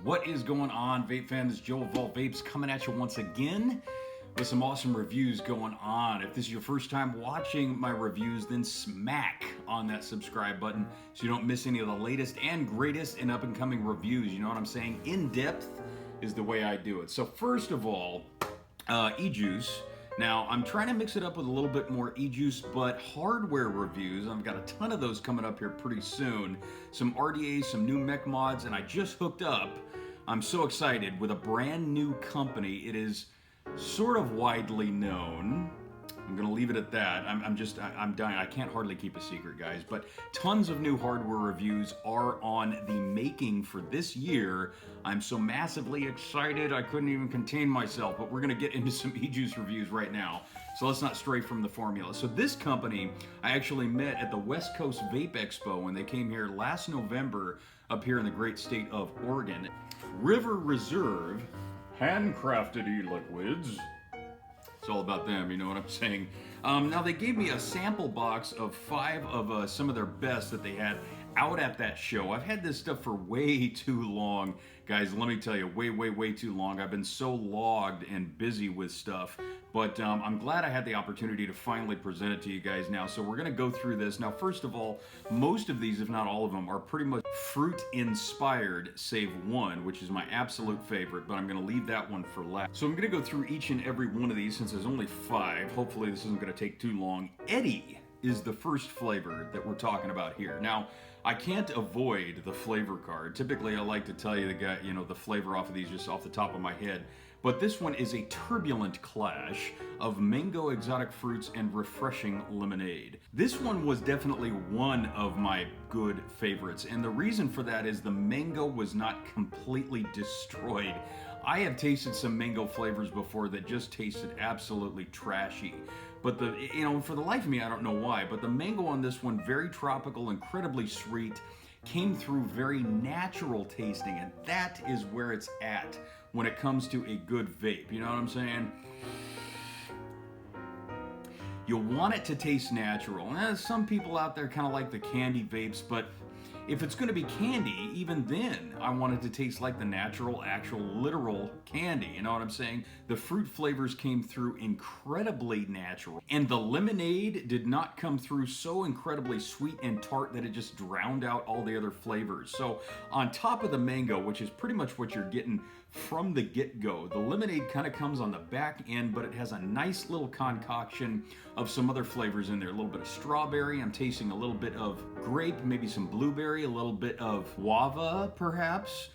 What is going on, vape fans? Joe of All Vapes coming at you once again with some awesome reviews going on. If this is your first time watching my reviews, then smack on that subscribe button so you don't miss any of the latest and greatest and up-and-coming reviews. You know what I'm saying? In-depth is the way I do it. So first of all, e-juice. Now, I'm trying to mix it up with a little bit more e-juice, but hardware reviews, I've got a ton of those coming up here pretty soon. Some RDAs, some new mech mods, and I just hooked up, I'm so excited, with a brand new company. It is sort of widely known. I'm gonna leave it at that. I'm dying. I can't hardly keep a secret, guys, but tons of new hardware reviews are on the making for this year. I'm so massively excited, I couldn't even contain myself, but we're gonna get into some e-juice reviews right now. So let's not stray from the formula. So this company, I actually met at the West Coast Vape Expo when they came here last November up here in the great state of Oregon. River Reserve handcrafted e-liquids. It's all about them, you know what I'm saying? Now they gave me a sample box of 5 of some of their best that they had out at that show. I've had this stuff for way too long, guys. Let me tell you, way too long. I've been so logged and busy with stuff, but I'm glad I had the opportunity to finally present it to you guys now. So we're gonna go through this. Now, first of all, most of these, if not all of them, are pretty much fruit inspired, save one, which is my absolute favorite, but I'm gonna leave that one for last. So I'm gonna go through each and every one of these since there's only 5. Hopefully this isn't gonna take too long. Eddie is the first flavor that we're talking about here. Now, I can't avoid the flavor card. Typically, I like to tell you the flavor off of these just off the top of my head. But this one is a turbulent clash of mango, exotic fruits, and refreshing lemonade. This one was definitely one of my good favorites, and the reason for that is the mango was not completely destroyed. I have tasted some mango flavors before that just tasted absolutely trashy. But for the life of me, I don't know why, but the mango on this one, very tropical, incredibly sweet, came through very natural tasting, and that is where it's at when it comes to a good vape. You know what I'm saying? You want it to taste natural. Some people out there kind of like the candy vapes, but if it's going to be candy, even then, I want it to taste like the natural, actual, literal candy. You know what I'm saying? The fruit flavors came through incredibly natural. And the lemonade did not come through so incredibly sweet and tart that it just drowned out all the other flavors. So on top of the mango, which is pretty much what you're getting from the get-go, the lemonade kind of comes on the back end, but it has a nice little concoction of some other flavors in there. A little bit of strawberry, I'm tasting a little bit of grape, maybe some blueberry, a little bit of guava perhaps,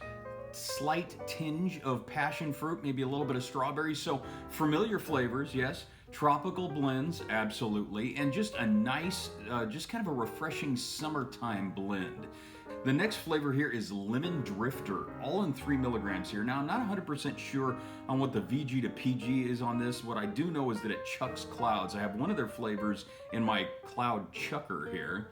slight tinge of passion fruit, maybe a little bit of strawberry. So familiar flavors, yes. Tropical blends, absolutely. And just a nice, just kind of a refreshing summertime blend. The next flavor here is Lemon Drifter, all in 3 milligrams here. Now, I'm not 100% sure on what the VG to PG is on this. What I do know is that it chucks clouds. I have one of their flavors in my cloud chucker here.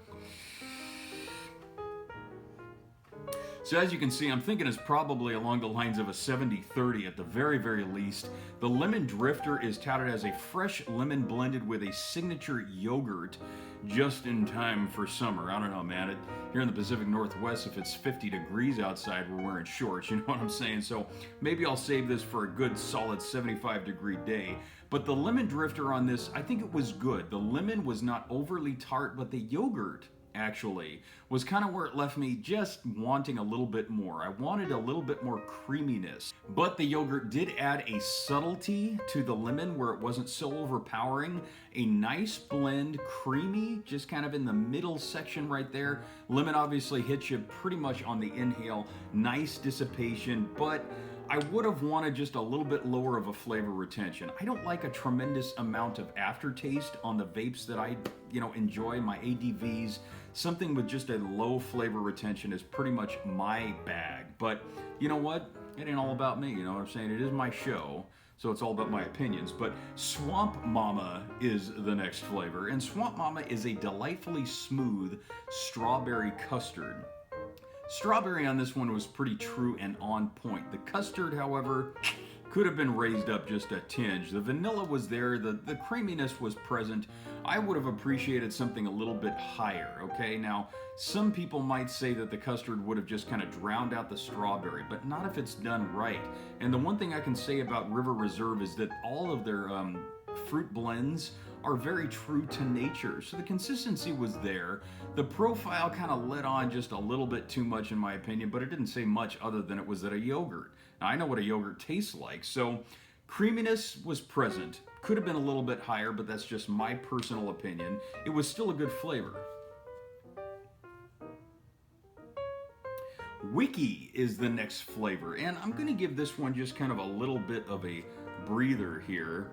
So as you can see, I'm thinking it's probably along the lines of a 70-30 at the very least. The Lemon Drifter is touted as a fresh lemon blended with a signature yogurt just in time for summer. I don't know, man. Here in the Pacific Northwest, if it's 50 degrees outside, we're wearing shorts, you know what I'm saying? So maybe I'll save this for a good solid 75-degree day. But the Lemon Drifter on this, I think it was good. The lemon was not overly tart, but the yogurt actually was kind of where it left me just wanting a little bit more. I wanted a little bit more creaminess, but the yogurt did add a subtlety to the lemon where it wasn't so overpowering. A nice blend, creamy, just kind of in the middle section right there. Lemon obviously hits you pretty much on the inhale. Nice dissipation, but I would have wanted just a little bit lower of a flavor retention. I don't like a tremendous amount of aftertaste on the vapes that I, enjoy, my ADVs. Something with just a low flavor retention is pretty much my bag. But you know what? It ain't all about me, you know what I'm saying? It is my show, so it's all about my opinions. But Swamp Mama is the next flavor, and Swamp Mama is a delightfully smooth strawberry custard. Strawberry on this one was pretty true and on point. The custard, however, could have been raised up just a tinge. The vanilla was there, the creaminess was present. I would have appreciated something a little bit higher, okay? Now, some people might say that the custard would have just kind of drowned out the strawberry, but not if it's done right. And the one thing I can say about River Reserve is that all of their fruit blends are very true to nature. So the consistency was there. The profile kind of let on just a little bit too much in my opinion, but it didn't say much other than it was at a yogurt. Now I know what a yogurt tastes like, so creaminess was present. Could have been a little bit higher, but that's just my personal opinion. It was still a good flavor. Wiki is the next flavor, and I'm gonna give this one just kind of a little bit of a breather here.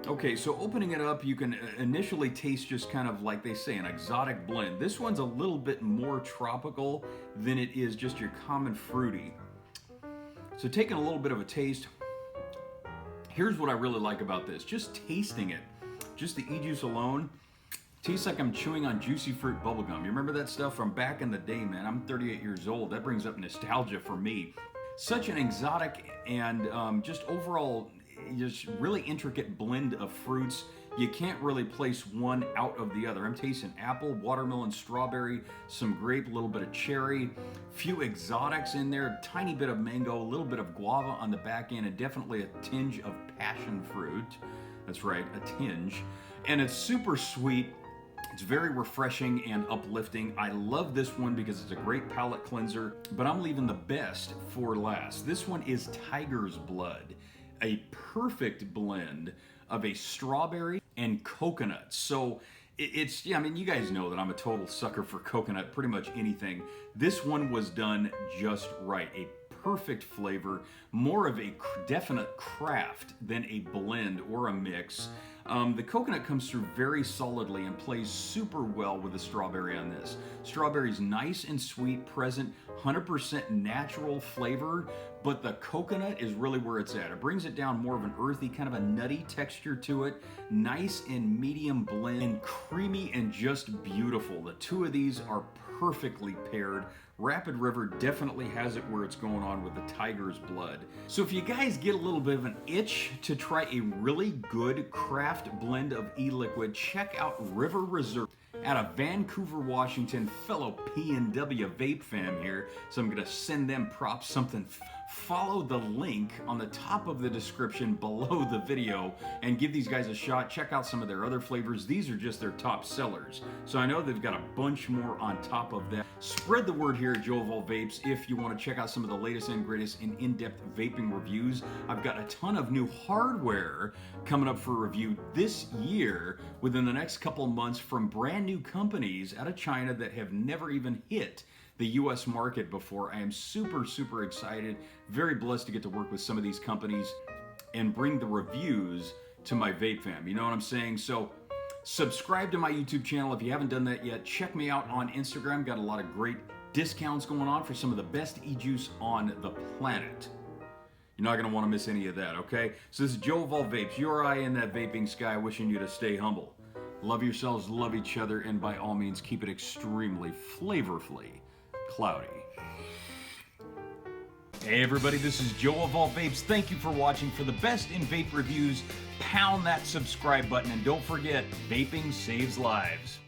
Okay, so opening it up, you can initially taste just kind of like they say, an exotic blend. This one's a little bit more tropical than it is just your common fruity. So taking a little bit of a taste, here's what I really like about this. Just tasting it, just the e-juice alone, tastes like I'm chewing on juicy fruit bubblegum. You remember that stuff from back in the day, man? I'm 38 years old. That brings up nostalgia for me. Such an exotic and just overall, just really intricate blend of fruits. You can't really place one out of the other. I'm tasting apple, watermelon, strawberry, some grape, a little bit of cherry, few exotics in there, tiny bit of mango, a little bit of guava on the back end, and definitely a tinge of passion fruit. That's right, a tinge. And it's super sweet. It's very refreshing and uplifting. I love this one because it's a great palate cleanser, but I'm leaving the best for last. This one is Tiger's Blood, a perfect blend of a strawberry and coconut. So it's, yeah, I mean, you guys know that I'm a total sucker for coconut, pretty much anything. This one was done just right. A perfect flavor, more of a definite craft than a blend or a mix. The coconut comes through very solidly and plays super well with the strawberry on this. Strawberry's nice and sweet, present, 100% natural flavor, but the coconut is really where it's at. It brings it down more of an earthy, kind of a nutty texture to it. Nice and medium blend, and creamy and just beautiful. The two of these are perfectly paired. Rapid River definitely has it where it's going on with the Tiger's Blood. So if you guys get a little bit of an itch to try a really good craft blend of e-liquid, check out River Reserve out of Vancouver, Washington, fellow PNW vape fam here. So I'm gonna send them props, something. Follow the link on the top of the description below the video and give these guys a shot. Check out some of their other flavors. These are just their top sellers. So I know they've got a bunch more on top of that. Spread the word here at Joe of All Vapes if you want to check out some of the latest and greatest in in-depth vaping reviews. I've got a ton of new hardware coming up for review this year within the next couple months from brand new companies out of China that have never even hit the US market before. I am super, super excited, very blessed to get to work with some of these companies and bring the reviews to my vape fam. You know what I'm saying? So subscribe to my YouTube channel if you haven't done that yet. Check me out on Instagram. Got a lot of great discounts going on for some of the best e-juice on the planet. You're not going to want to miss any of that, okay? So this is Joe of All Vapes, your eye in that vaping sky, wishing you to stay humble. Love yourselves, love each other, and by all means, keep it extremely flavorfully cloudy. Hey everybody, this is Joe of All Vapes. Thank you for watching. For the best in vape reviews, pound that subscribe button, and don't forget, vaping saves lives.